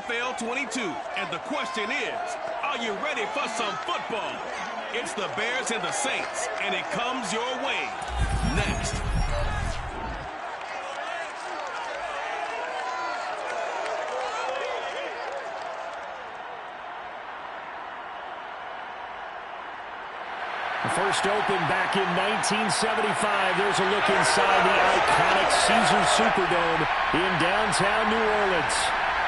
NFL 22, and the question is, are you ready for some football? It's the Bears and the Saints, and it comes your way next. First opened back in 1975. There's a look inside the iconic Caesars Superdome in downtown New Orleans.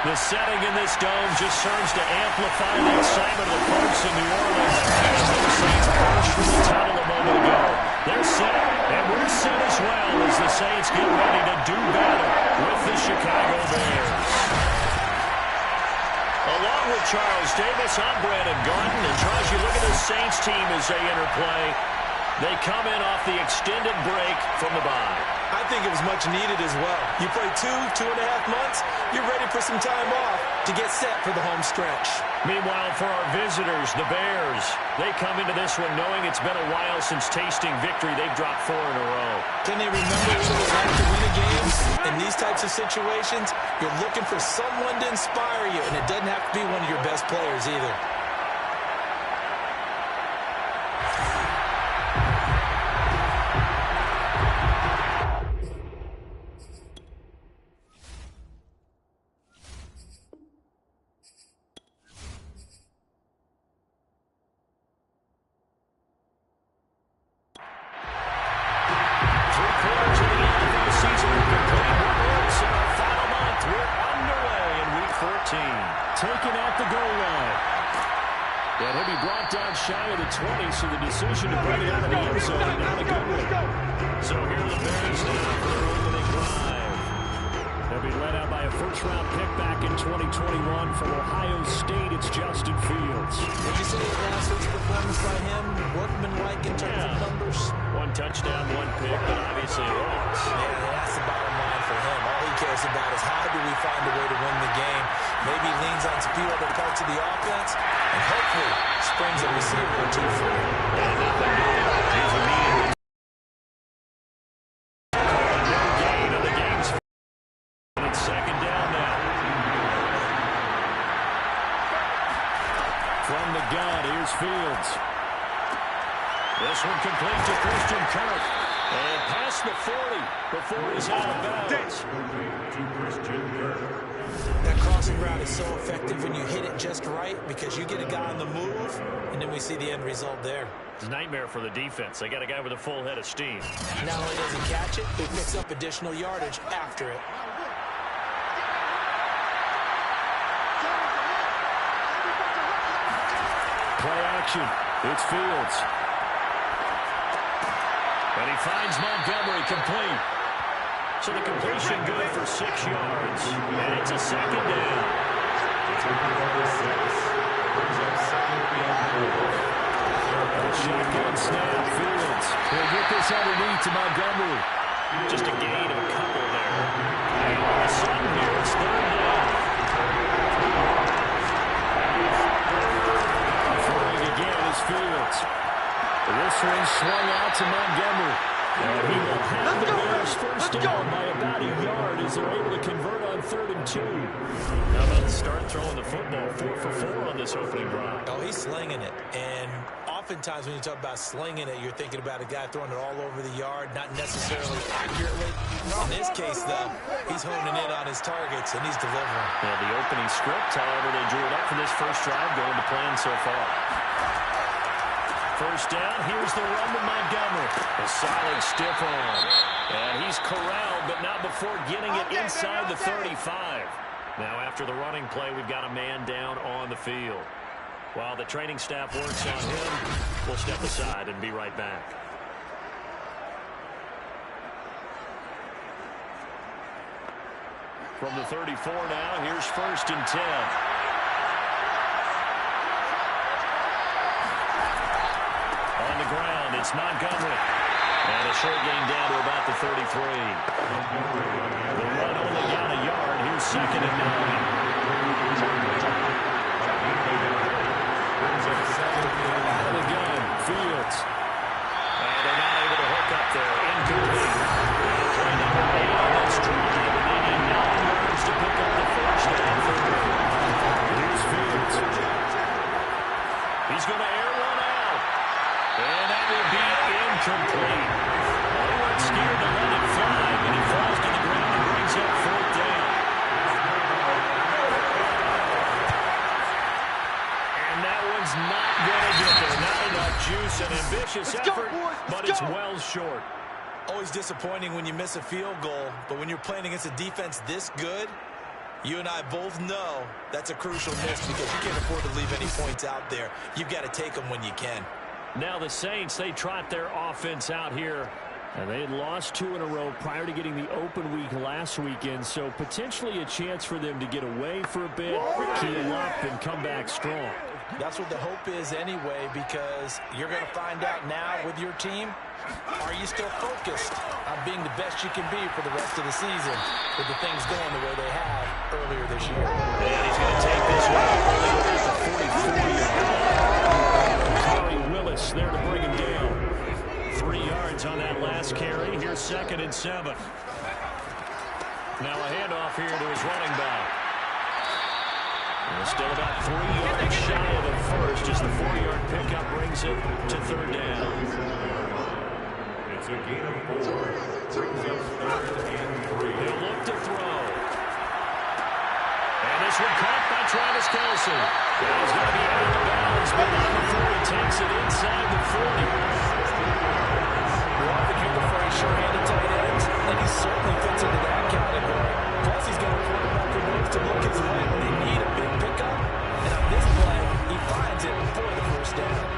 The setting in this dome just serves to amplify the excitement of the folks in New Orleans as those Saints burst from the tunnel a moment ago. They're set, and we're set as well as the Saints get ready to do battle with the Chicago Bears. Along with Charles Davis, I'm Brandon Garden. And Charles, you look at this Saints team as they interplay. They come in off the extended break from the bye. I think it was much needed as well. You play 2.5 months, you're ready for some time off to get set for the home stretch. Meanwhile, for our visitors, the Bears, they come into this one knowing it's been a while since tasting victory. They've dropped 4 in a row. Can they remember what it was like to win a game? In these types of situations, you're looking for someone to inspire you, and it doesn't have to be one of your best players either. Taken at the goal line. And he'll be brought down shy of the 20, so the decision to bring it out of the end zone is not a good one. So here are the Bears now for their opening drive. They'll be led out by a first-round pick back in 2021 from Ohio State. It's Justin Fields. Did you see last week's performance by him? Workman-like in terms of numbers? 1 touchdown, 1 pick, but obviously a loss. Yeah, that's the bottom line for him. All he cares about is how do we find a way to win the game. Maybe leans on a few other parts of the offense, and hopefully springs a receiver or two for him. And nothing new. Here's a meeting. No gain of the game's. And it's second down now. From the gun, here's Fields. This one complete to Christian Kirk. And past the 40 before he's out of bounds. To Christian Kirk. That crossing route is so effective when you hit it just right because you get a guy on the move, and then we see the end result there. It's a nightmare for the defense. They got a guy with a full head of steam. Not only does he catch it, he picks up additional yardage after it. Play action. It's Fields. And he finds Montgomery complete. So the completion good for 6 yards. And it's a second down. Shotgun snap, Fields. He'll get this underneath to Montgomery. Just a gain of a couple there. And all of a sudden here, it's third down. Throwing again is Fields. This one swung out to Montgomery. And he will have the Bears first down by about a yard as they're able to convert on 3rd and 2. How about the start throwing the football? 4 for 4 on this opening drive. Oh, he's slinging it. And oftentimes when you talk about slinging it, you're thinking about a guy throwing it all over the yard, not necessarily accurately. In this case, though, he's honing in on his targets, and he's delivering. Yeah, the opening script, however, they drew it up for this first drive, going to plan so far. First down, here's the run to Montgomery. A solid stiff arm. And he's corralled, but not before getting it inside the 35. Now after the running play, we've got a man down on the field. While the training staff works on him, we'll step aside and be right back. From the 34 now, here's 1st and 10. On the ground, it's Montgomery. And a short gain down to about the 33. The run only got a yard. Here's 2nd and 9. Out of the gun, Fields. And they're not able to hook up there. Incomplete. Play number 8 on this drive. They need 9 yards to pick up the first down for them. It's an ambitious effort, but it's well short. Always disappointing when you miss a field goal, but when you're playing against a defense this good, you and I both know that's a crucial miss because you can't afford to leave any points out there. You've got to take them when you can. Now the Saints, they trot their offense out here. And they had lost 2 in a row prior to getting the open week last weekend, so potentially a chance for them to get away for a bit, heal up, and come back strong. That's what the hope is anyway, because you're going to find out now with your team, are you still focused on being the best you can be for the rest of the season with the things going the way they have earlier this year? And he's going to take this one all the way to 44. Corey Willis there to bring him down. 3 yards on that last carry. Here's 2nd and 7. Now a handoff here to his running back. And still about 3 yards shy of the first as the 4-yard pickup brings it to 3rd down. It's a gain of 4. Brings up 3rd and 3. He'll look to throw. And this one caught by Travis Kelce. He's going to be out of bounds, but not before he takes it inside the 40. We often hear the phrase sure-handed tight ends, and he certainly fits into that category. Plus, he's got a quarterback who needs to look his way when they need a big pickup. And on this play, he finds it for the 1st down.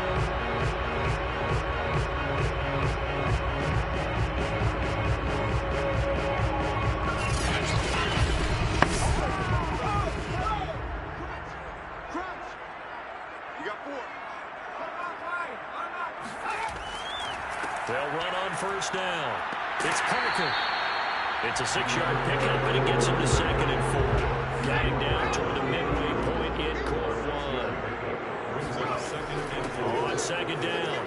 They'll run on 1st down. It's Parker. It's a 6-yard pickup, and it gets him to 2nd and 4. Guiding down toward the midway point in quarter 1. On 2nd down,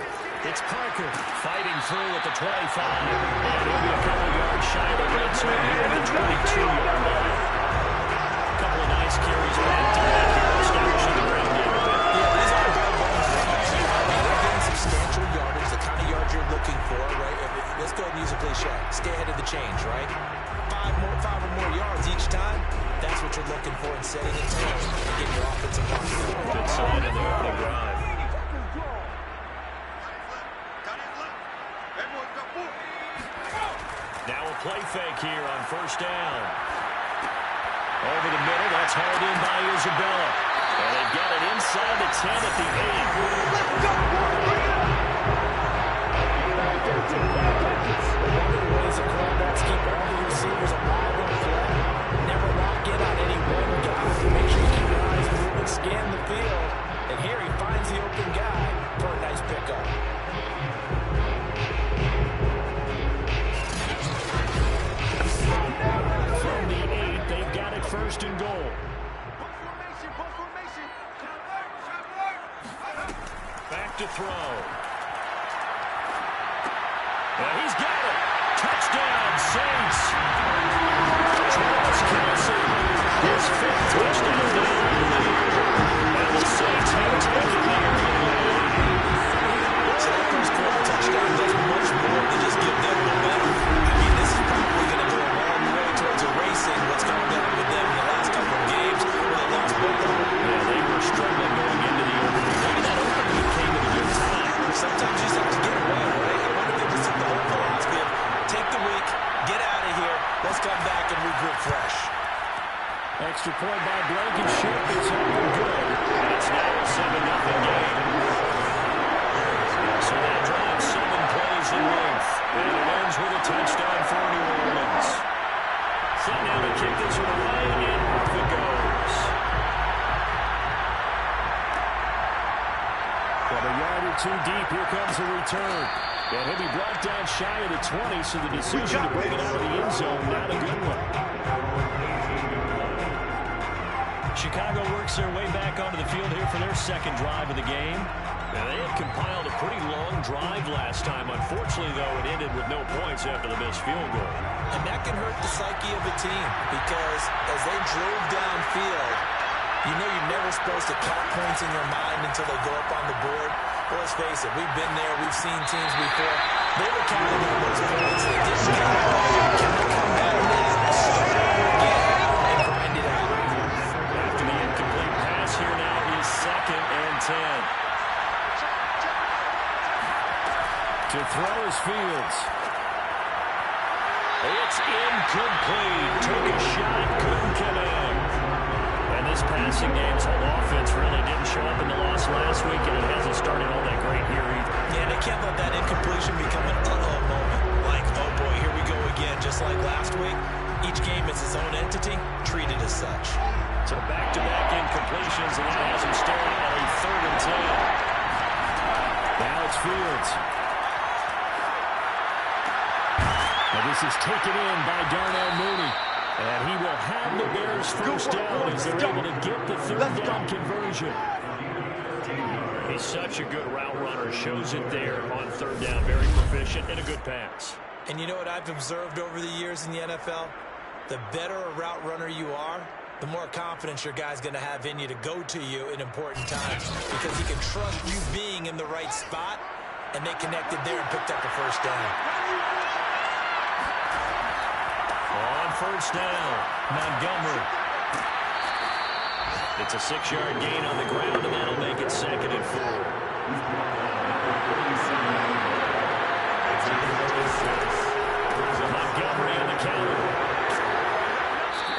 it's Parker fighting through at the 25. And he'll be a couple yards shy of the red zone here at the 22-yard line. A couple of nice carries back to back here, establishing the ground game a bit. Yeah, these are bare bones runs. They're getting substantial yardage, the kind of yards you're looking for, right? Let's go ahead and use a cliche. Stay ahead of the change, right? 5 or more yards each time. That's what you're looking for in setting a tone and getting your offensive line going. Good sign in the opening drive. Now a play fake here on 1st down. Over the middle, that's hauled in by Isabella. And they've got it inside the 10 at the 8. One of the ways that quarterbacks keep all the receivers alive on the play, never lock in on any one guy. Make sure you keep your eyes moving, scan the field. And here he finds the open guy for a nice pickup. From the 8, they've got it 1st and goal. Back to throw. And he's got it. Touchdown, Saints. Travis Kelce, his 5th touchdown of the year. And the Saints have taken the early lead. So that first quarter touchdown does much more than just give them momentum. I mean, this is probably going to go a long way towards erasing what's going on with them in the last couple of games where they lost both of them. Yeah, they were struggling going into the opening. Maybe that opening came at a good time. Sometimes you just have to get away, right? I wonder if they just took the whole philosophy of take the week, get out of here, let's come back and regroup fresh. Extra point by Blankenship is up and good. And it's now a 7-0 game. So that drive 7 plays in length. And it ends with a touchdown for New Orleans. Set now to kick this one away, and off it goes. From a yard or 2 deep, here comes the return. And he'll be brought down shy of the 20, so the decision to bring it out of the end zone, not a good one. Chicago works their way back onto the field here for their 2nd drive of the game. Now, they had compiled a pretty long drive last time. Unfortunately, though, it ended with no points after the missed field goal. And that can hurt the psyche of the team because as they drove downfield, you know you're never supposed to count points in your mind until they go up on the board. Well, let's face it, we've been there, we've seen teams before. They were counting on those points. They didn't count on them. Can they come back now, start over again, and grind it out? After the incomplete pass, here now is 2nd and 10. To throw is Fields. It's incomplete. Took a shot, couldn't connect. And this passing game's whole offense really didn't show up in the loss last week, and it hasn't started all that great here either. Yeah, they can't let that incompletion become an uh-oh moment. Like, oh boy, here we go again. Just like last week, each game is its own entity, treated as such. So back-to-back incompletions, and that has him staring at a 3rd and 10. Now it's Fields. And this is taken in by Darnell Mooney. And he will have the Bears first down as they're able to get the 3rd down conversion. He's such a good route runner. Shows it there on 3rd down. Very proficient and a good pass. And you know what I've observed over the years in the NFL? The better a route runner you are, the more confidence your guy's going to have in you to go to you in important times, because he can trust you being in the right spot, and they connected there and picked up the first down. On first down, Montgomery. It's a 6-yard gain on the ground, and that'll make it 2nd and 4. Montgomery on the counter.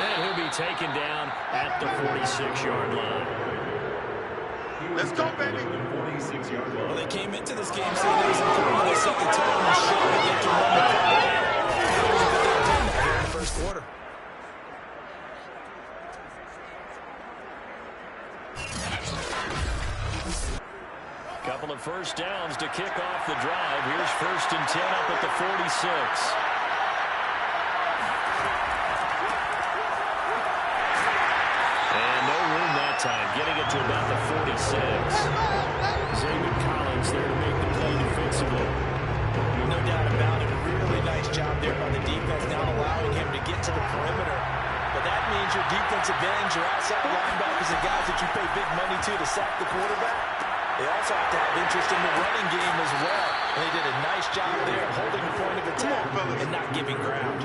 And he'll be taken down at the 46-yard line. Let's go, baby. Well, they came into this game saying it was important. They set the tone and showed that they can run the football. In the first quarter. Couple of first downs to kick off the drive. Here's 1st and 10 up at the 46. And no room that time, getting it to about the 46. Zaven Collins there to make the play defensively. No doubt about it. Really nice job there by the defense, not allowing him to get to the perimeter. But that means your defensive ends, your outside linebackers, and guys that you pay big money to sack the quarterback, they also have to have interest in the running game as well. And they did a nice job there of holding the point of attack and not giving ground.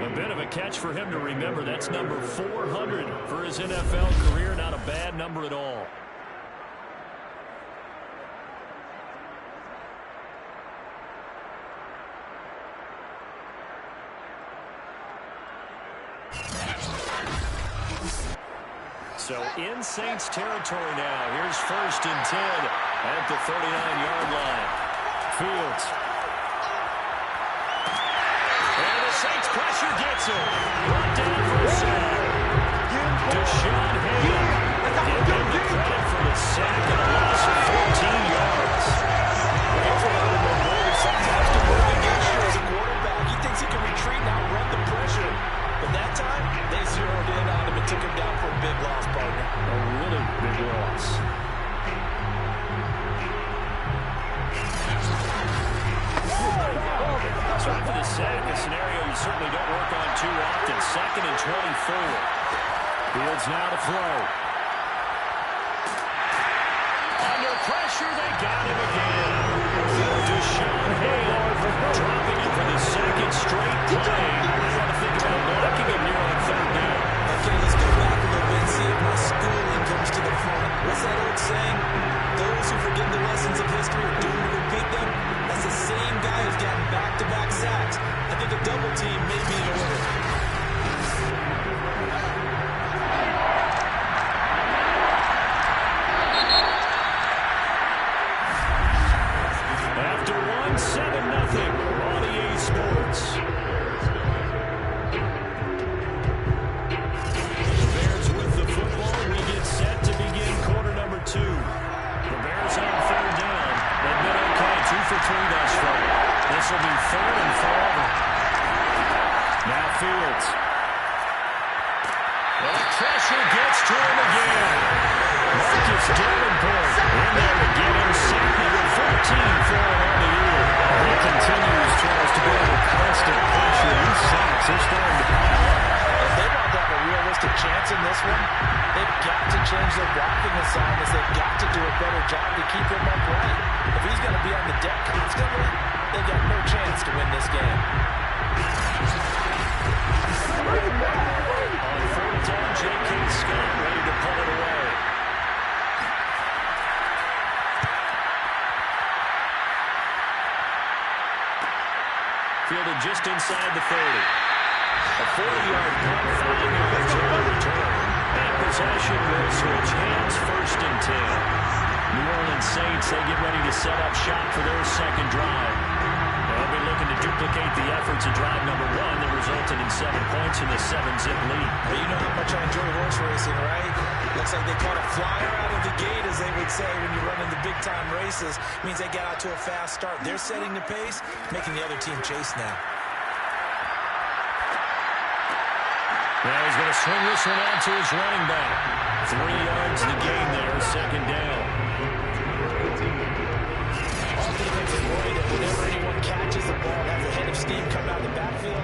A bit of a catch for him to remember. That's number 400 for his NFL career. Not a bad number at all. So in Saints territory now. Here's 1st and 10 at the 39-yard line. Fields. And the Saints pressure gets him. Brought down for a sack. Deshaun Hayden. Give him the credit for the sack and a loss of 14 yards. Here's a lot of mobility. Sometimes to move against you as a quarterback. He thinks he can retreat and outrun the pressure. But that time, they zeroed in on him and took him down for a big loss, partner. A really big loss. So after the sack, a scenario you certainly don't work on too often. 2nd and 24. Fields now to throw. Under pressure, they got him again. Deshaun Hayden dropping it for the 2nd straight play. You got to think about blocking him here on 3rd down. Okay, let's go back a little bit and see if my schooling comes to the front. What's that old saying? Those who forget the lessons of history are doomed to repeat them. That's the same guy who's gotten back-to-back sacks. I think a double team may be in order. After 1-7-0 on EA Sports. Bears with the football. We get set to begin quarter number 2. The Bears on 3rd down. They've been okay, 2 for 3 thus far. This will be 3rd and forever. Now Fields. Well, the pressure gets to him again. Marcus Davenport in there to get him sacked with 14 for him on the year. He continues, Charles, to be under constant pressure. These sacks are starting to pile up. If they want to have a realistic chance in this one, they've got to change their blocking assignments. They've got to do a better job to keep him upright. If he's going to be on the deck constantly, they've got no chance to win this game. On 3rd down, J.K. Scott ready to pull it away. will switch hands, 1st and 10. New Orleans Saints, they get ready to set up shop for their second drive. They'll be looking to duplicate the efforts of drive number 1 that resulted in 7 points in the 7-zip lead. Well, you know how much I enjoy horse racing, right? Looks like they caught a flyer out of the gate, as they would say when you're running the big-time races. Means they got out to a fast start. They're setting the pace, making the other team chase now. Now he's going to swing this one out to his running back. 3 yards to gain there, 2nd down. All defensive worry that whenever anyone catches the ball, has a head of steam come out of the backfield,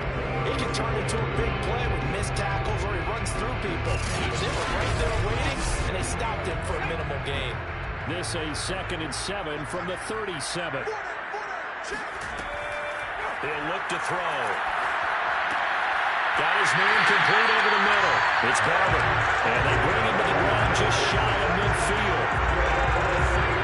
it can turn into a big play with missed tackles or he runs through people. They were right there waiting, and they stopped him for a minimal gain. This a 2nd and 7 from the 37. He'll look to throw. Got his man complete over the middle. It's Barber. And they bring him to the ground just shy of midfield.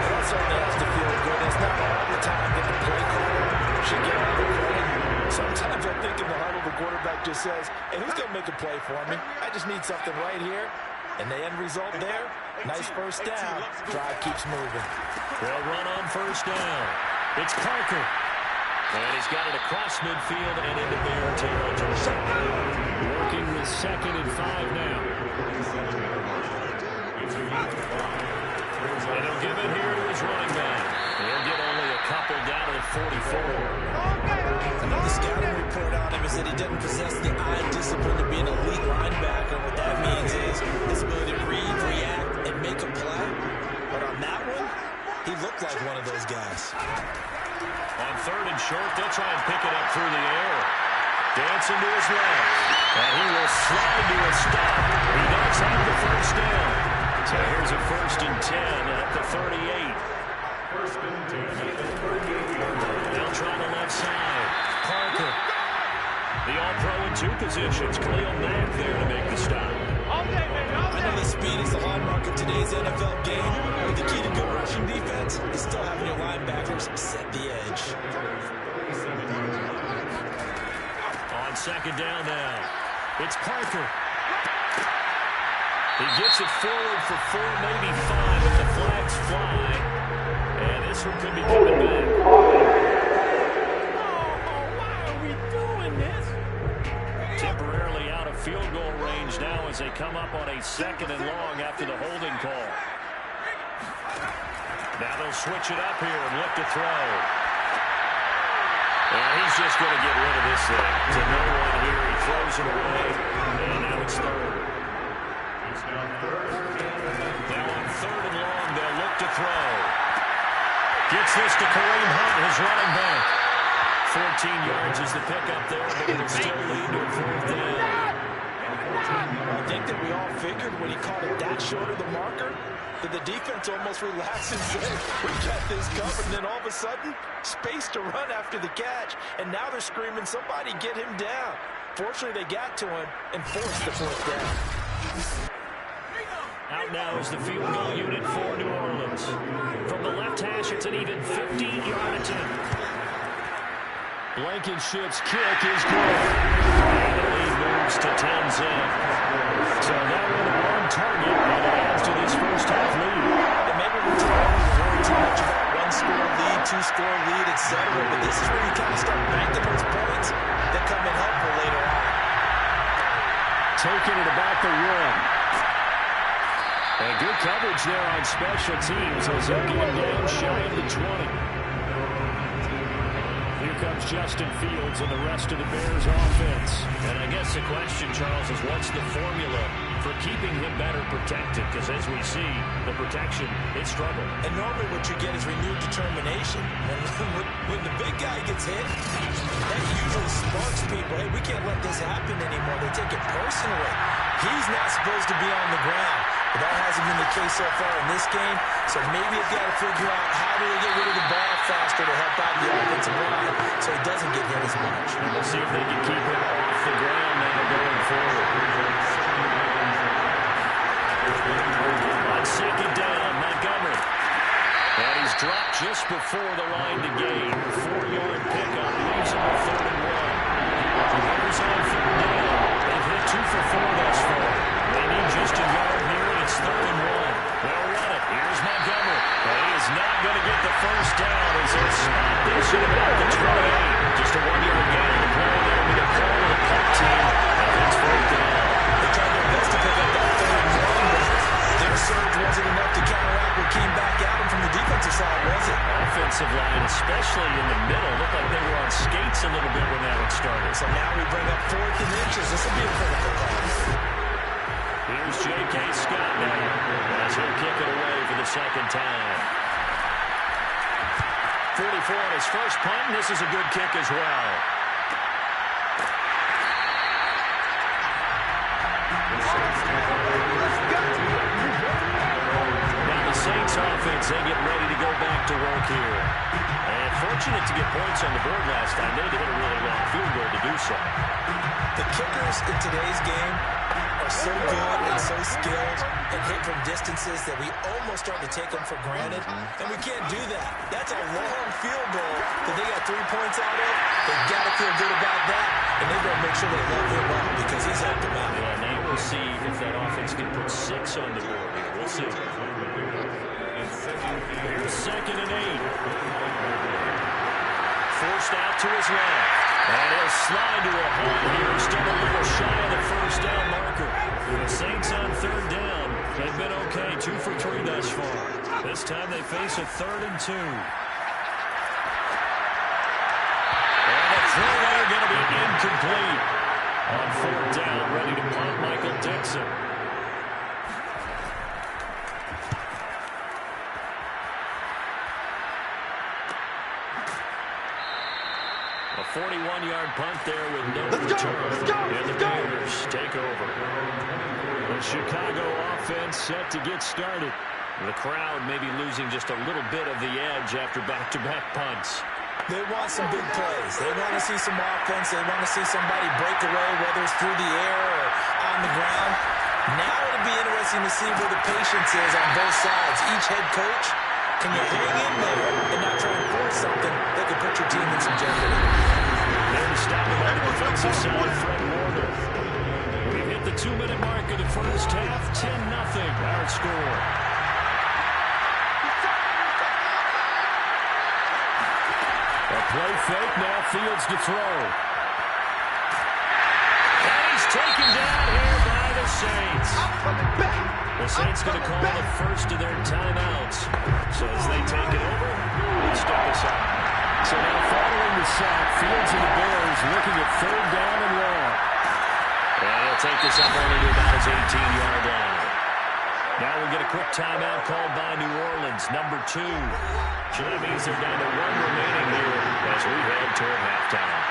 That certainly has to feel good. It's not all the time that the play caller should get all the credit. Sometimes I think in the huddle the quarterback just says, hey, who's going to make a play for me? I just need something right here. And the end result there, nice 1st down. Drive keeps moving. They'll run on 1st down. It's Parker. And he's got it across midfield and into Bear territory. Working with 2nd and 5 now. And he'll give it here to his running back. He'll get only a couple down to the 44. Another scouting report on him is that he doesn't possess the eye discipline to be an elite linebacker. What that means is his ability to read, react, and make a play. But on that one, he looked like one of those guys. On 3rd and short, they'll try and pick it up through the air. Dancing to his left. And he will slide to a stop. He does have the 1st down. So here's a 1st and 10 at the 38. They'll try the left side. Parker. The all-pro in 2 positions. Khalil Mack there to make the stop. I know the speed is the hallmark of today's NFL game, but the key to good rushing defense is still having your linebackers set the edge. On 2nd down now, it's Parker. He gets it forward for 4, maybe 5, but the flags fly. And this one could be coming back. Why are we doing this? Temporarily out of field goal range now as they come up on a 2nd and long after the holding call. Now they'll switch it up here and look to throw. And he's just going to get rid of this thing. To no one here. He throws it away. And now it's 3rd. Now on 3rd and long, they'll look to throw. Gets this to Kareem Hunt, his running back. 14 yards is the pickup there, but it'll still lead to a 4th down. I think that we all figured when he caught it that short of the marker, that the defense almost relaxed and said, we got this covered. And then all of a sudden, space to run after the catch. And now they're screaming, somebody get him down. Fortunately, they got to him and forced the 4th down. Out now is the field goal unit for New Orleans. From the left hash, it's an even 50-yard attempt. Blankenship's kick is good. And the lead moves to 10-zip. So that one on target and it adds to this first-half lead. And maybe we're trying to worry too much about 1-score lead, 2-score lead, etc. But this is where you kind of start banking those points that come in helpful later on. Taking it about the 1. And good coverage there on special teams as they'll get him down shy of the 20. Here comes Justin Fields and the rest of the Bears offense. And I guess the question, Charles, is what's the formula for keeping him better protected? Because as we see, the protection, it struggled. And normally what you get is renewed determination. And when the big guy gets hit, that usually sparks people. Hey, we can't let this happen anymore. They take it personally. He's not supposed to be on the ground. But that hasn't been the case so far in this game. So maybe they've got to figure out how do they get rid of the ball faster to help out the offensive line so he doesn't get hit as much. And we'll see if they can keep him off the ground now going forward. On 2nd down, Montgomery. And he's dropped just before the line to gain. 4-yard pickup leaves him with 3rd and 1. The Bears on 3rd down. They've hit 2 for 4 thus far. They need just a yard here, and it's 3rd and we bring up 4th and inches. This will be a critical pass. Here's J.K. Scott now as he'll kick it away for the second time. 44 on his first punt, and this is a good kick as well. Now the Saints offense, they get ready to go back to work here. And fortunate to get points on the board last time. They had to hit a really long field goal to do so. The kickers in today's game are so good and so skilled and hit from distances that we almost start to take them for granted. And we can't do that. That's a long field goal that they got 3 points out of. They've got to feel good about that. And they've got to make sure they love him up because he's helped them out. Yeah, now we'll see if that offense can put 6 on the board here. We'll see. Here's 2nd and 8. Forced out to his left. And he'll slide to a hole here. Still a little shy of the first down marker. The Saints on 3rd down. They've been okay. 2 for 3 thus far. This time they face a 3rd and 2. And the throw there going to be incomplete. On 4th down, ready to punt, Michael Dixon. A 41-yard punt there with no return. And the Bears take over. The Chicago offense set to get started. The crowd may be losing just a little bit of the edge after back-to-back punts. They want some big plays. They want to see some offense. They want to see somebody break away, whether it's through the air or on the ground. Now it'll be interesting to see where the patience is on both sides. Each head coach, can you hang in there and not try and force something that could put your team in some jeopardy? And stopping on the defensive side, Fred Warner. We've hit the 2-minute mark of the first half. 10-0 our score. A play fake, now Fields to throw. And he's taken down here by the Saints. The Saints going to call the first of their timeouts. So as they take it over, we'll step aside. So now following the sack, Fields and the Bears looking at 3rd down and long. And he'll take this up only to about his 18-yard line. Now we'll get a quick timeout called by New Orleans, number 2. So that means they're down to 1 remaining here as we head toward halftime.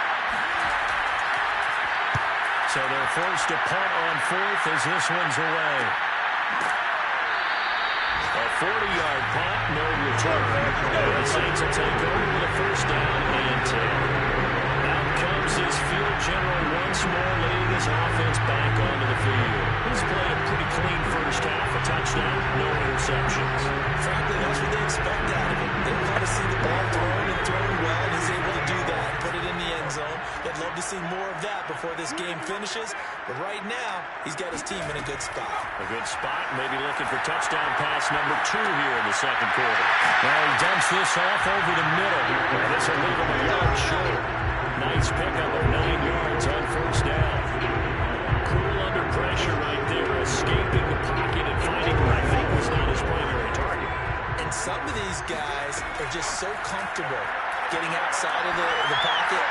So they're forced to punt on 4th as this one's away. A 40-yard punt, no return. The Saints will take over with a 1st down and 10. Out comes his field general once more, leading his offense back onto the field. He's played a pretty clean first half, a touchdown, no interceptions. Frankly, that's what they expect out of him. They want to see the ball thrown and thrown well, and he's able to do that and put it in the end zone. They'd love to see more of that before this game finishes, but right now, he's got his team in a good spot. A good spot, maybe looking for touchdown pass number 2 here in the second quarter. Now he dumps this off over the middle. And this will leave him a yard short. Nice pickup of 9 yards on 1st down. Cool under pressure right there, escaping the pocket and finding what I think was not his primary target. And some of these guys are just so comfortable getting outside of the pocket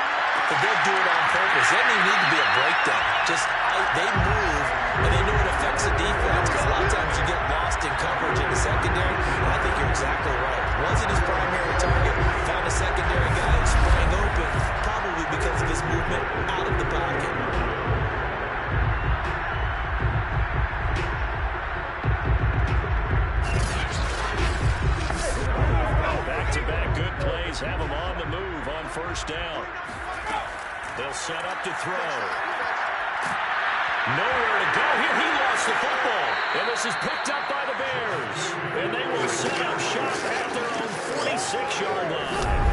that they'll do it on purpose. It doesn't even need to be a breakdown. Just they move, and they know it affects the defense because a lot of times you get lost in coverage in the secondary, and I think you're exactly right. Wasn't his primary target. Found a secondary guy who sprang open, probably because of his movement out of the pocket. Back-to-back good plays have him on the move on 1st down. They'll set up to throw. Nowhere to go here. He lost the football. And this is picked up by the Bears. And they will set up shop at their own 46-yard line.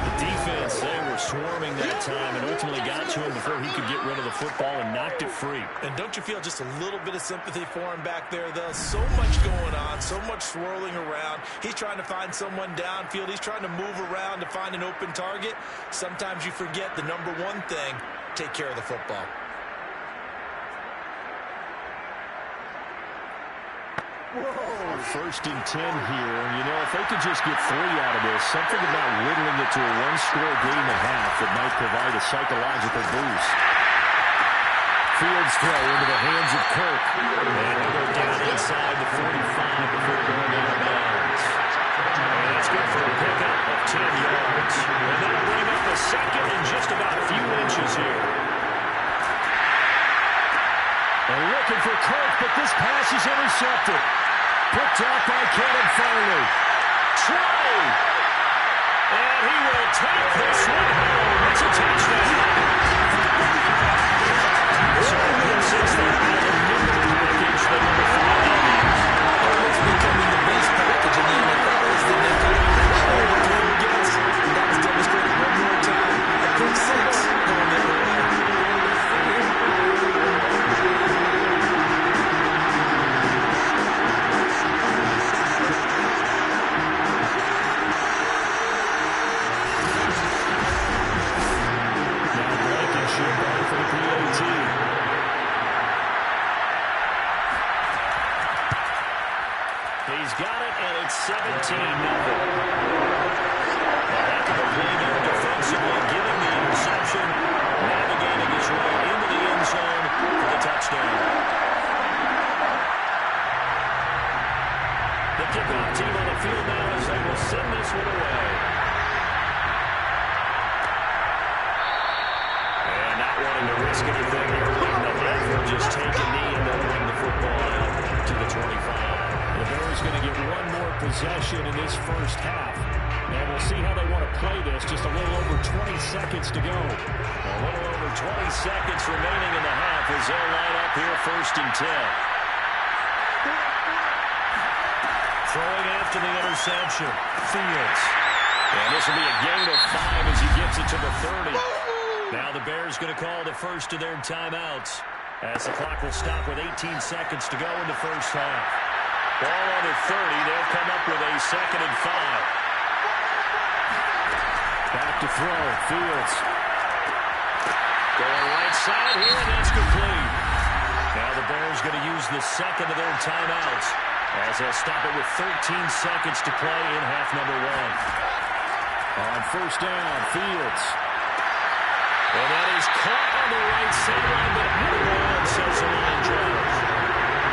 The defense, they were swarming that time and ultimately got to him before he could get rid of the football and knocked it free. And don't you feel just a little bit of sympathy for him back there, though? So much going on, so much swirling around. He's trying to find someone downfield. He's trying to move around to find an open target. Sometimes you forget the number one thing, take care of the football. Whoa. 1st and 10 here. You know, if they could just get 3 out of this, something about whittling it to a 1-score game at half that might provide a psychological boost. Fields throw into the hands of Kirk. And he'll go down inside the 45 before going out of bounds. And that's good for a pickup of 10 yards. And that'll bring up a second and just about a few inches here. And looking for Kirk, but this pass is intercepted. Picked off by Kevin Farley. Try! And he will take this one home. It's a touchdown. So since they're out of the number package, the number 5 it's becoming the base package in the NFL is the nickel. That was demonstrated one more time. A pick 6 going the other way. He's got it, and it's 17-0. A heck of a play there defensively, giving the interception, navigating his way into the end zone for the touchdown. The kickoff team on the field now as they will send this one away. And not wanting to risk anything here late in the half, they'll just take a knee and they'll bring the football out to the 25. The Bears going to get one more possession in this first half. And we'll see how they want to play this. Just a little over 20 seconds to go. A little over 20 seconds remaining in the half as they'll line up here 1st and 10. Throwing after the interception. Fields. And this will be a gain of 5 as he gets it to the 30. Now the Bears going to call the first of their timeouts as the clock will stop with 18 seconds to go in the first half. Ball on the 30. They'll come up with a 2nd and 5. Back to throw. Fields. Going right side here, and that's complete. Now the Bears going to use the second of their timeouts as they'll stop it with 13 seconds to play in half number 1. On 1st down, Fields. And that is caught on the right sideline, but out of bounds, says the line judge.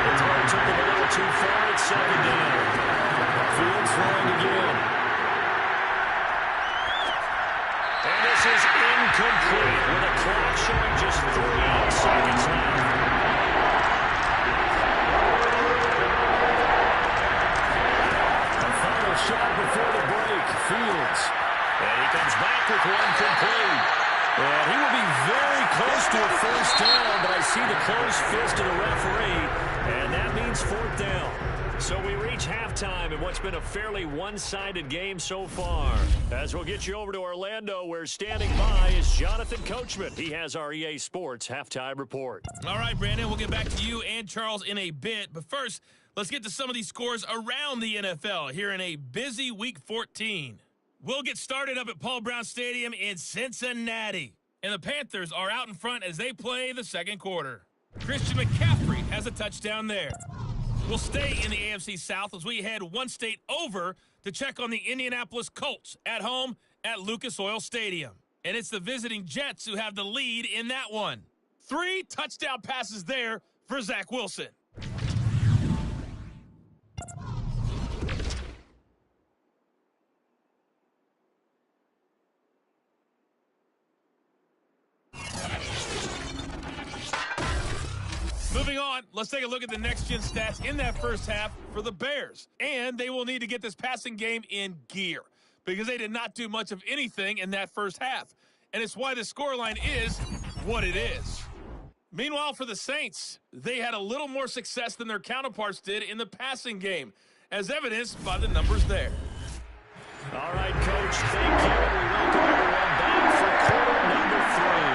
The throw took him a little too far. It's 2nd down. Fields throwing again. And this is incomplete with a clock showing just 3 seconds left. A final shot before the break. Fields. And he comes back with one complete. And he will be very close to a 1st down, but I see the closed fist of the referee, and that means 4th down. So we reach halftime in what's been a fairly one-sided game so far. As we'll get you over to Orlando, where standing by is Jonathan Coachman. He has our EA Sports Halftime Report. All right, Brandon, we'll get back to you and Charles in a bit. But first, let's get to some of these scores around the NFL here in a busy Week 14. We'll get started up at Paul Brown Stadium in Cincinnati. And the Panthers are out in front as they play the 2nd quarter. Christian McCaffrey has a touchdown there. We'll stay in the AFC South as we head one state over to check on the Indianapolis Colts at home at Lucas Oil Stadium. And it's the visiting Jets who have the lead in that one. 3 touchdown passes there for Zach Wilson. Moving on, let's take a look at the next-gen stats in that first half for the Bears. And they will need to get this passing game in gear because they did not do much of anything in that first half. And it's why the scoreline is what it is. Meanwhile, for the Saints, they had a little more success than their counterparts did in the passing game, as evidenced by the numbers there. All right, Coach, thank you. We welcome everyone back for quarter number 3.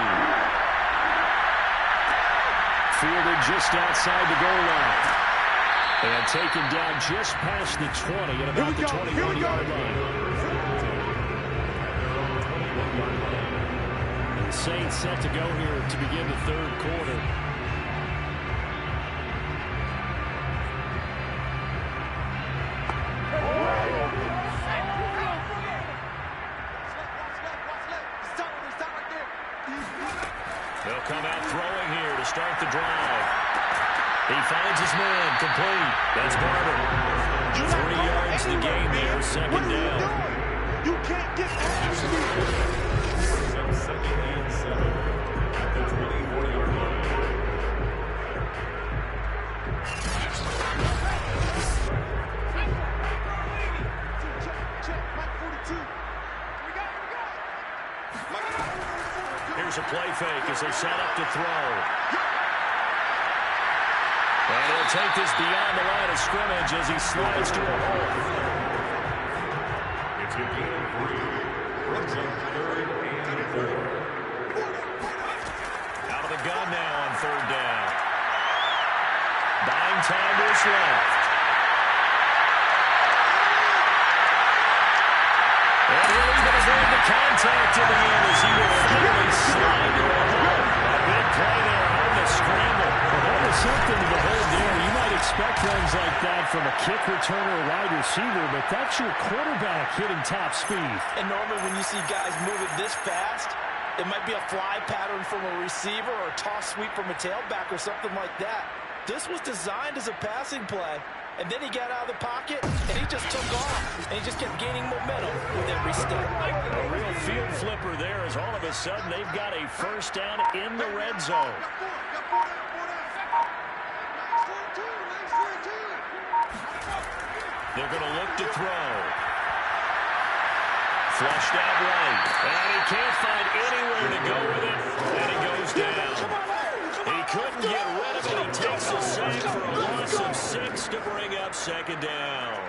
Fielded just outside the goal line. And taken down just past the 20 at about the 21-yard line. The Saints set to go here to begin the 3rd quarter. They'll come out throwing here to start the finds his man. Complete. That's Barber. 3 yards the game there. Second down. You can't get past me. Second and 7 at the 24-yard line. Here's a play fake as they set up to throw. And he'll take this beyond the line of scrimmage as he slides to a hole. It's a gain of 3. Brings up 3rd and 4. Out of the gun now on 3rd down. Buying time to his left. And he'll even avoid the contact in the end as he will finally slide to a hole. A big play there on the scramble. Well, that was something to behold there. You might expect runs like that from a kick returner or wide receiver, but that's your quarterback hitting top speed. And normally when you see guys moving this fast, it might be a fly pattern from a receiver or a toss sweep from a tailback or something like that. This was designed as a passing play, and then he got out of the pocket, and he just took off, and he just kept gaining momentum with every step. A real field flipper there as all of a sudden they've got a first down in the red zone. They're going to look to throw. Flushed out right, and he can't find anywhere to go with it, and he goes down. He couldn't get rid of it. He takes a sack for a loss of 6 to bring up second down.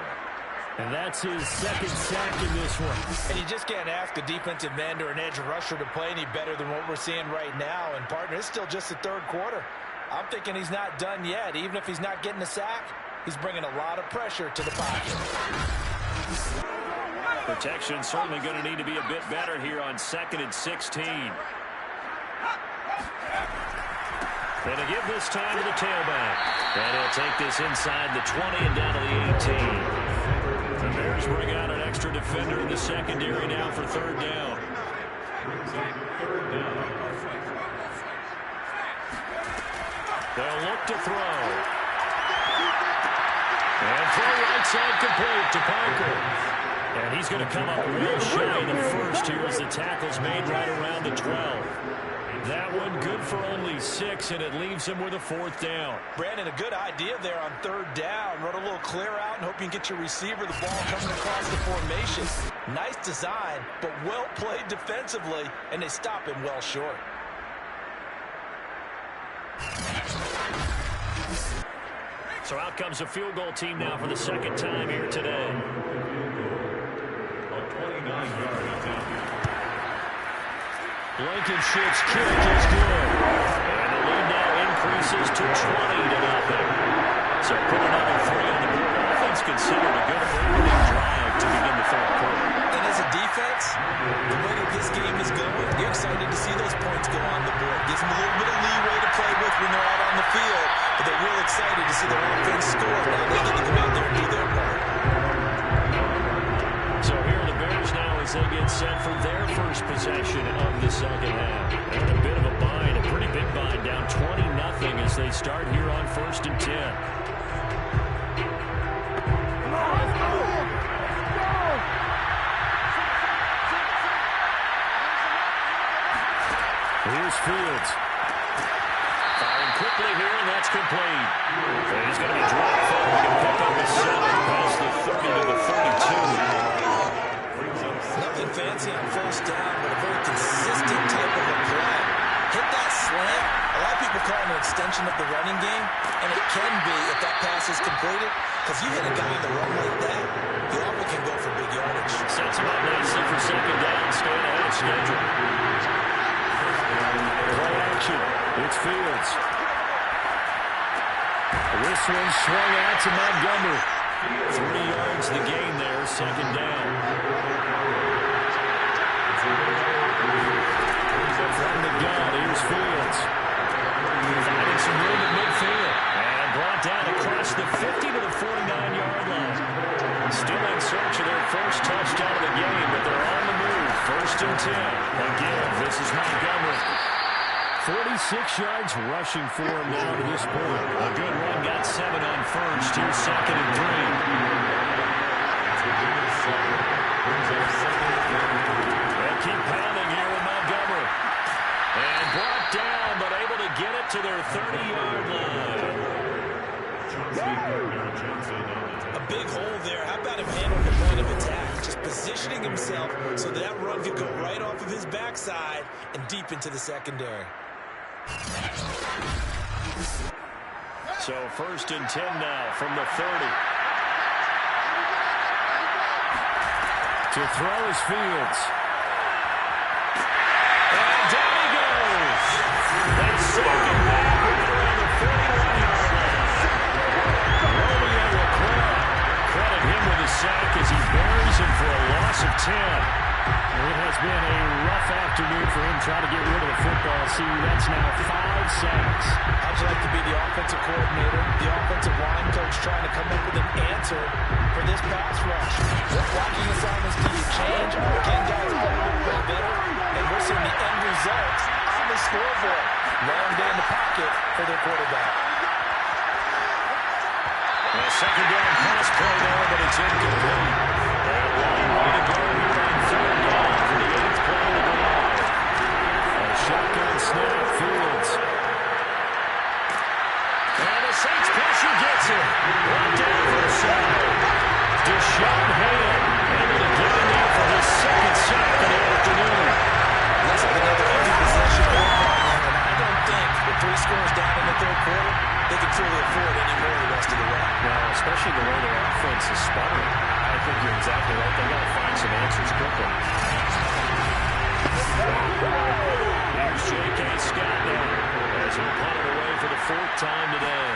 And that's his second sack in this one. And you just can't ask a defensive end or an edge rusher to play any better than what we're seeing right now. And, partner, it's still just the 3rd quarter. I'm thinking he's not done yet. Even if he's not getting a sack, he's bringing a lot of pressure to the pocket. Protection certainly going to need to be a bit better here on 2nd and 16. And to give this time to the tailback. And he'll take this inside the 20 and down to the 18. The Bears bring out an extra defender in the secondary now for 3rd down. They'll look to throw. And throw right side complete to Parker. And he's going to come up real shy the first here as the tackle's made right around the 12. That one good for only 6, and it leaves him with a 4th down. Brandon, a good idea there on 3rd down. Run a little clear out and hope you can get your receiver the ball coming across the formation. Nice design, but well played defensively, and they stop him well short. So out comes a field goal team now for the 2nd time here today. A 29-yard attempt. Blankenship's kick is good. And the lead now increases to 20-0. So put another 3 on the board. Offense considered a good opening drive to begin the 3rd quarter. And as a defense, the way that this game is going, you're excited to see those points go on the board. Gives them a little bit of leeway to play with when they're out on the field. But they're real excited to see their offense score. Now they get to come out there and do their part. So here are the Bears now as they get set for their first possession of the 2nd half. And a bit of a bind, a pretty big bind, down 20-0 as they start here on 1st and 10. Here's Fields. Firing quickly here, and that's complete. And he's going to be dropped for he can pick up a 7 past the 30 to the 32. Nothing fancy on 1st down, but a very consistent type of a play. Hit that slant. A lot of people call it an extension of the running game, and it can be if that pass is completed, because you hit a guy on the run like that, he often can go for big yardage. Sets him up nicely for 2nd down, staying ahead of schedule. Play action. It's Fields. This one swung out to Montgomery. 3 yards the gain there, 2nd down. From the gun, here's Fields. Finding some room at midfield. And brought down across the 50 to the 49-yard line. Still in search of their first touchdown of the game, but they're on the move. 1st and 10. Again, this is Montgomery. 46 yards rushing for him now to this point. A good run, got 7 on first. Here's 2nd and 3. They'll keep pounding here with Montgomery. And brought down, but able to get it to their 30-yard line. A big hole there. How about him handling the point of attack? Just positioning himself so that run could go right off of his backside and deep into the secondary. So 1st and 10 now from the 30. To throw is Fields. And down he goes. They sack him back around the 41-yard line. Romeo Okwara. Credit him with a sack as he buries him for a loss of 10. It has been a rough afternoon for him trying to get rid of the football. See, that's now 5 sacks. How'd you like to be the offensive coordinator, the offensive line coach trying to come up with an answer for this pass rush? What blocking assignments do you change? Can guys play a little bit better? And we're seeing the end results on the scoreboard. Long day in the pocket for their quarterback. A second down pass play there, but it's incomplete. And a long way to go here on 3rd down for the 8th play of the drive. A shotgun snap, Fields. And the Saints pressure gets him. One down for the sack. Deshaun Hand able to get in there for his 2nd sack of the afternoon. Looks like another empty possession ball problem, and I don't think with 3 scores down in the 3rd quarter, they can truly afford any more the rest of the way. No, especially the way their offense is sputtering. I think you're exactly right. They got to find some answers quickly. Here's J.K. Scott now as he punted away for the 4th time today.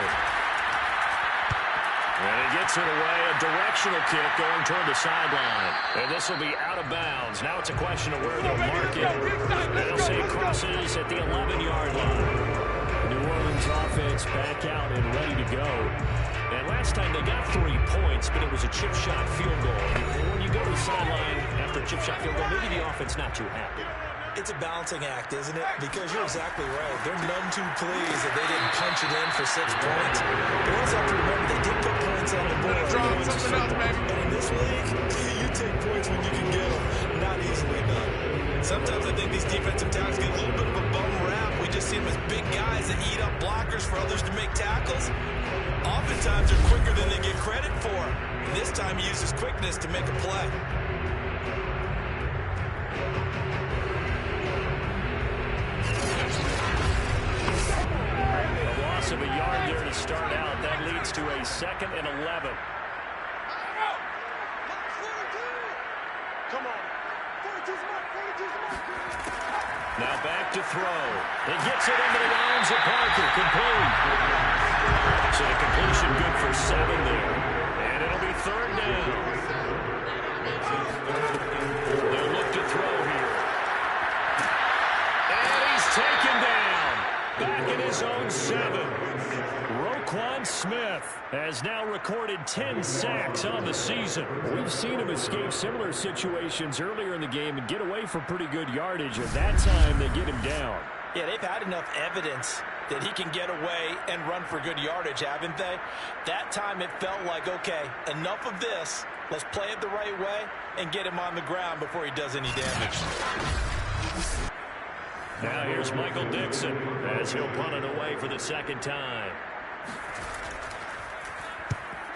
And he gets it away, a directional kick going toward the sideline. And this will be out of bounds. Now it's a question of where they'll mark it. And they'll say it crosses at the 11-yard line. New Orleans offense back out and ready to go. And last time they got 3 points, but it was a chip shot field goal. And when you go to the sideline after a chip shot field goal, maybe the offense not too happy. It's a balancing act, isn't it? Because you're exactly right. They're none too pleased that they didn't punch it in for 6 points. But we also have to remember they did put points on the board. And in this league, you take points when you can get them. Not easily done. Sometimes I think these defensive tackles get a little bit of a bum rap. We just see them as big guys that eat up blockers for others to make tackles. Oftentimes they're quicker than they get credit for. And this time he uses quickness to make a play. Of a yard there to start out. That leads to a 2nd and 11. Come on. Now back to throw. He gets it into the arms of Parker. Complete. So the completion good for 7 there. And it'll be 3rd down. They'll look to throw here. And he's taken down. Back in his own 7. Roquan Smith has now recorded 10 sacks on the season. We've seen him escape similar situations earlier in the game and get away for pretty good yardage. At that time, they get him down. Yeah, they've had enough evidence that he can get away and run for good yardage, haven't they? That time it felt like, okay, enough of this. Let's play it the right way and get him on the ground before he does any damage. Now here's Michael Dixon as he'll punt it away for the 2nd time.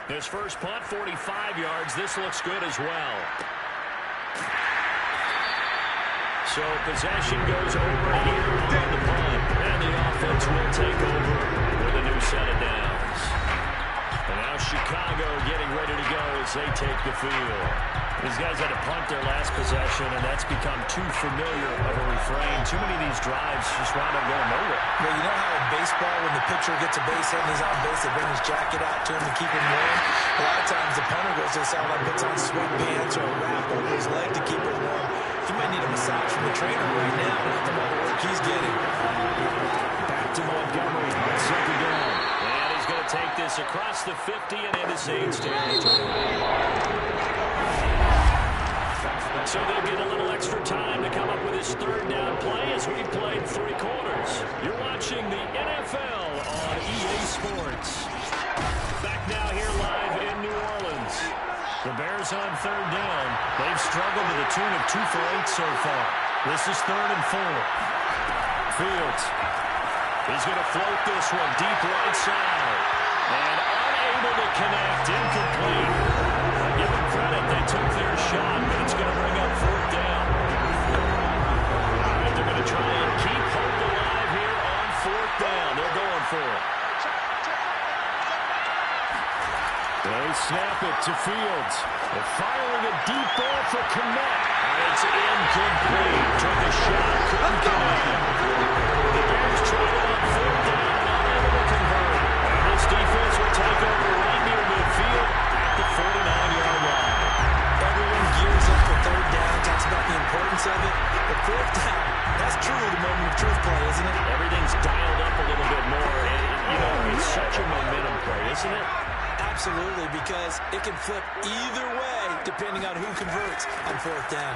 His first punt, 45 yards. This looks good as well. So possession goes over here on the punt. And the offense will take over with a new set of downs. And now Chicago getting ready to go as they take the field. These guys had to punt their last possession, and that's become too familiar of a refrain. Too many of these drives just wound up going nowhere. Well, you know how in baseball, when the pitcher gets a base hit and he's on base, they bring his jacket out to him to keep him warm? A lot of times the punter goes to the sideline, puts on sweatpants or a wrap over his leg to keep it warm. He might need a massage from the trainer right now after all the work he's getting. Back to Montgomery on 2nd down. And he's going to take this across the 50 and into Saints territory. So they'll get a little extra time to come up with his third down play as we've played 3 quarters. You're watching the NFL on EA Sports. Back now here live in New Orleans. The Bears on third down. They've struggled to the tune of 2 for 8 so far. This is 3rd and 4. Fields. He's going to float this one deep right side. And unable to connect. Incomplete. Give them credit. They took their shot, but it's going to bring up 4th down. All right, they're going to try and keep hope alive here on 4th down. They're going for it. They snap it to Fields. They're firing a deep ball for Kmet. And it's incomplete. Took a shot, couldn't connect. The Bears tried it on 4th down, unable to convert. And this defense will take over right near midfield at the 49-yard line. Everyone gears up for 3rd down, talks about the importance of it. But 4th down, that's truly the moment of truth play, isn't it? Everything's dialed up a little bit more. And, it's such a momentum play, isn't it? Absolutely, because it can flip either way depending on who converts on 4th down.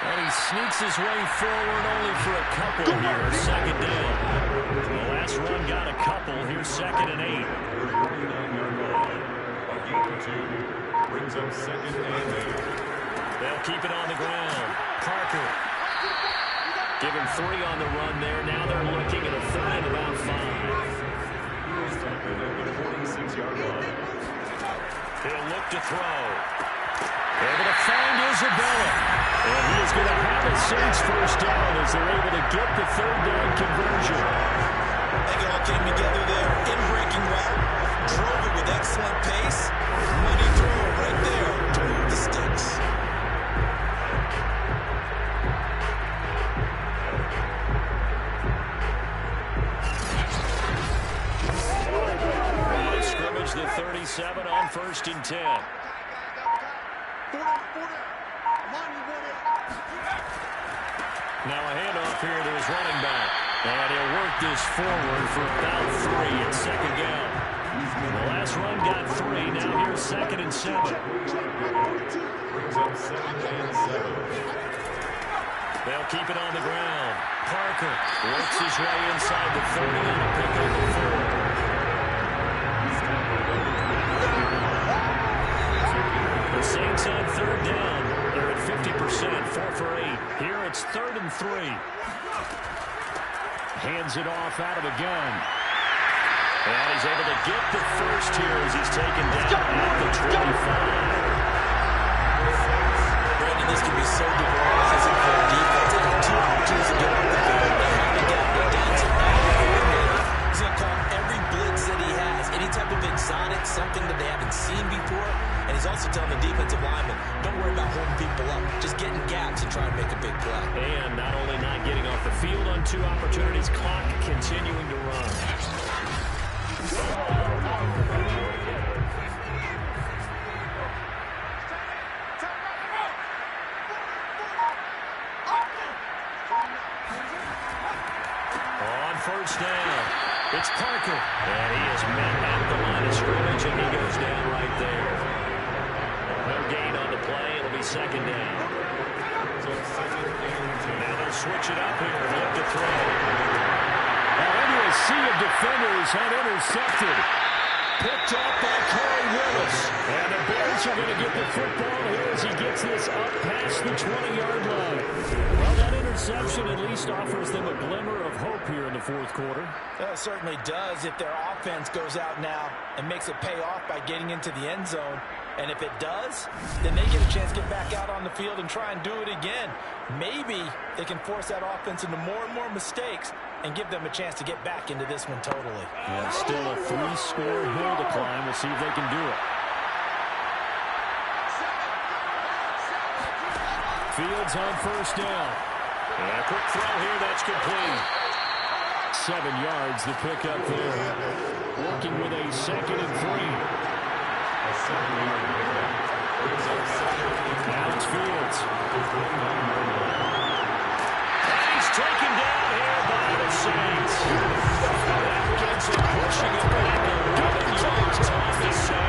And he sneaks his way forward only for a couple here. 2nd down. The last run got a couple. Here's 2nd and 8. 49-yard line. A gain of 2 brings up 2nd and 8. They'll keep it on the ground. Parker. Give him 3 on the run there. Now they're looking at a 3rd and about 5. He'll look to throw. Able to find Isabella. And he is going to have a Saints 1st down as they're able to get the 3rd down conversion. I think it all came together there. In breaking route. Drove it with excellent pace. Money throw right there to move the sticks. The 37 on 1st and 10. Now a handoff here to his running back. And he'll work this forward for about 3 at 2nd down. The last run got 3. Now here's 2nd and 7. Brings up 2nd and 7. They'll keep it on the ground. Parker works his way inside the 30 on a pickup of 4. The Saints on 3rd down. They're at 50%, 4 for 8. Here it's 3rd and 3. Hands it off out of the gun. And he's able to get the first here as he's taken down at the 25. Brandon, this can be so demoralizing for a defense. They have 2 opportunities to get off the field. They have to get the dancing back. He's going to call every blitz that he has, any type of exotic, something that they haven't seen before. And he's also telling the defensive lineman, don't worry about holding people up. Just get in gaps and try and make a big play. And not only not getting off the field on 2 opportunities, clock continuing to run. On 1st down, it's Parker. And he is met at the line of scrimmage, and he goes down right there. No gain on the play. It'll be 2nd down. Now they'll switch it up here. Look to throw. Now into a sea of defenders and intercepted. Picked up by Corey Willis. And the Bears are going to get the football here as he gets this up past the 20-yard line. Well, that interception at least offers them a glimmer of hope here in the 4th quarter. It certainly does if their offense goes out now and makes it pay off by getting into the end zone. And if it does, then they get a chance to get back out on the field and try and do it again. Maybe they can force that offense into more and more mistakes and give them a chance to get back into this one totally. Yeah, still a 3-score hill to climb. We'll see if they can do it. Fields on 1st down. And a quick throw here, that's complete. 7 yards the pickup there. Working with a 2nd and 3. Now it's Fields. And he's taken down here by the Saints. That gets him pushing it back 11 yards. Thomas Sam.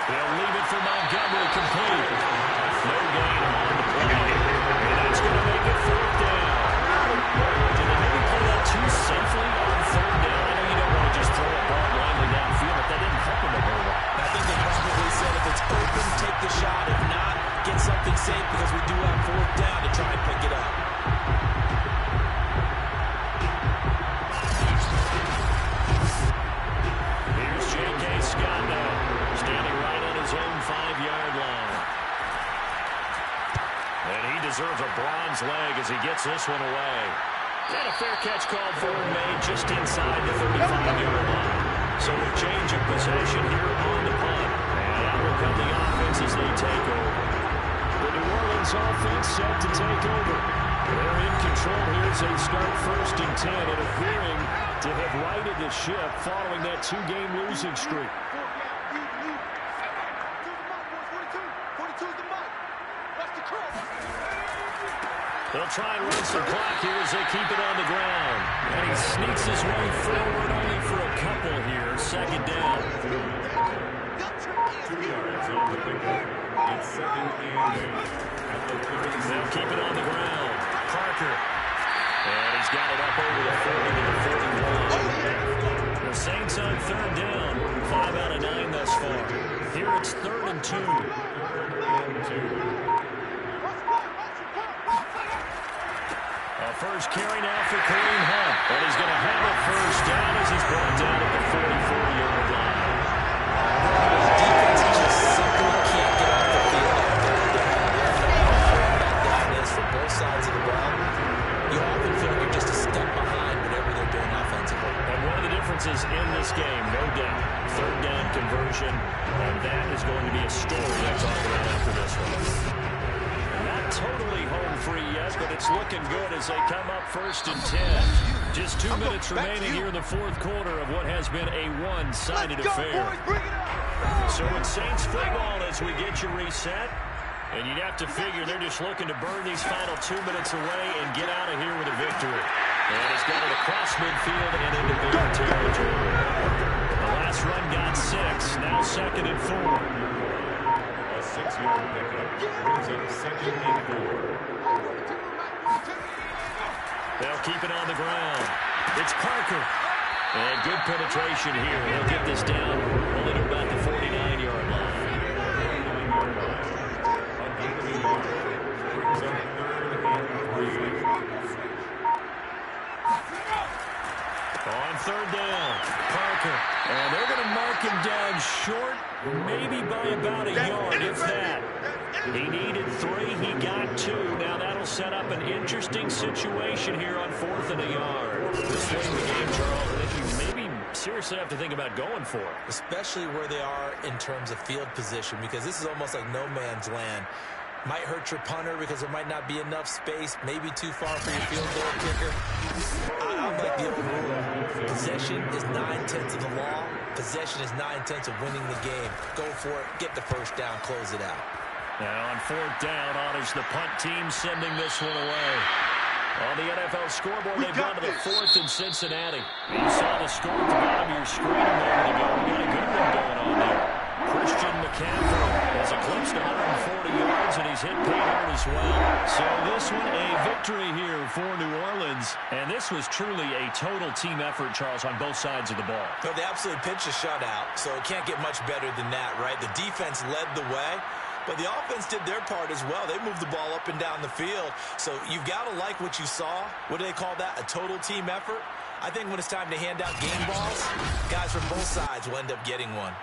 They'll leave it for Montgomery complete. No gain on the play. And that's going to make it 4th down. Did they maybe play that too safely on 3rd down? I know you don't want to just throw a ball blindly downfield, but that didn't help them a whole lot. I think they probably said if it's open, take the shot. If not, get something safe because we do have 4th down to try and pick it up. Here's J.K. Scott now, standing right on his own 5-yard line. And he deserves a bronze leg as he gets this one away. And a fair catch called for and made just inside the 35-yard line. So a change of possession here on the punt. And out will come the offense as they take over. The New Orleans offense set to take over. They're in control here as they start 1st and 10 and appearing to have righted the ship following that 2-game losing streak. They'll try and run some clock here as they keep it on the ground. And he sneaks his way forward only for a couple here. 2nd down. 2 yards on the pickup. It's 2nd and 8. They'll keep it on the ground. Parker. And he's got it up over the 40 to the 41. The Saints on 3rd down. 5 out of 9 thus far. Here it's 3rd and 2. First carry now for Kareem Hunt. And he's going to have a 1st down as he's brought down at the 44-yard line. The defense just simply can't get off the field out there. Back down is from both sides of the ball. You often feel like you're just a step behind whatever they're doing offensively. And one of the differences in this game, no doubt, 3rd down conversion, and that is going to be a story I'll talk about after this one. Not totally home free yet, but it's looking good as they come up 1st and 10. Just 2 minutes remaining here in the 4th quarter of what has been a one-sided affair. So it's Saints football as we get you reset. And you'd have to figure they're just looking to burn these final 2 minutes away and get out of here with a victory. And it's got it across midfield and into Bear territory. The last run got 6, now 2nd and 4. A 6-yard pickup brings up 2nd and 4. They'll keep it on the ground. It's Parker. And good penetration here. They'll get this down only to about the 49-yard line. Brings up 3rd and 3. On 3rd down, Parker. And they're going to mark him down short, maybe by about a yard, if that. He needed 3, he got 2. Now that'll set up an interesting situation here on 4th and a yard. This way in the game, Charles, I think you maybe seriously have to think about going for it. Especially where they are in terms of field position, because this is almost like no man's land. Might hurt your punter because there might not be enough space, maybe too far for your field goal kicker. I'm like the old rule. Possession is 9/10 of the law. Possession is 9/10 of winning the game. Go for it, get the 1st down, close it out. Now on 4th down, honors the punt team sending this one away. On the NFL scoreboard, they've gone to the 4th in Cincinnati. You saw the score at the bottom of your screen a moment ago. We got a good one going on there. Christian McCaffrey has eclipsed 140 yards, and he's hit pay dirt as well. So this one, a victory here for New Orleans. And this was truly a total team effort, Charles, on both sides of the ball. No, they absolutely pitched a shutout, so it can't get much better than that, right? The defense led the way, but the offense did their part as well. They moved the ball up and down the field. So you've got to like what you saw. What do they call that? A total team effort? I think when it's time to hand out game balls, guys from both sides will end up getting one.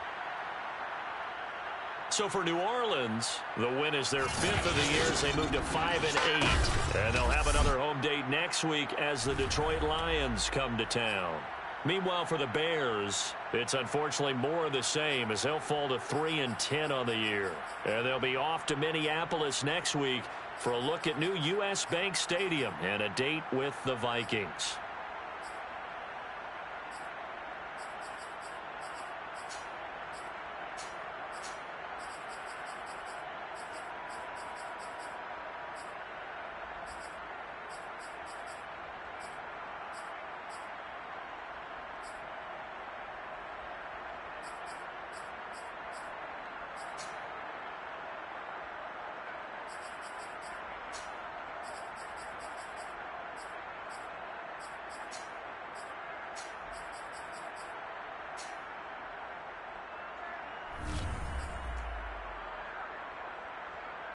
So for New Orleans, the win is their 5th of the year as they move to 5-8. And they'll have another home date next week as the Detroit Lions come to town. Meanwhile, for the Bears, it's unfortunately more of the same as they'll fall to 3-10 on the year. And they'll be off to Minneapolis next week for a look at new U.S. Bank Stadium and a date with the Vikings.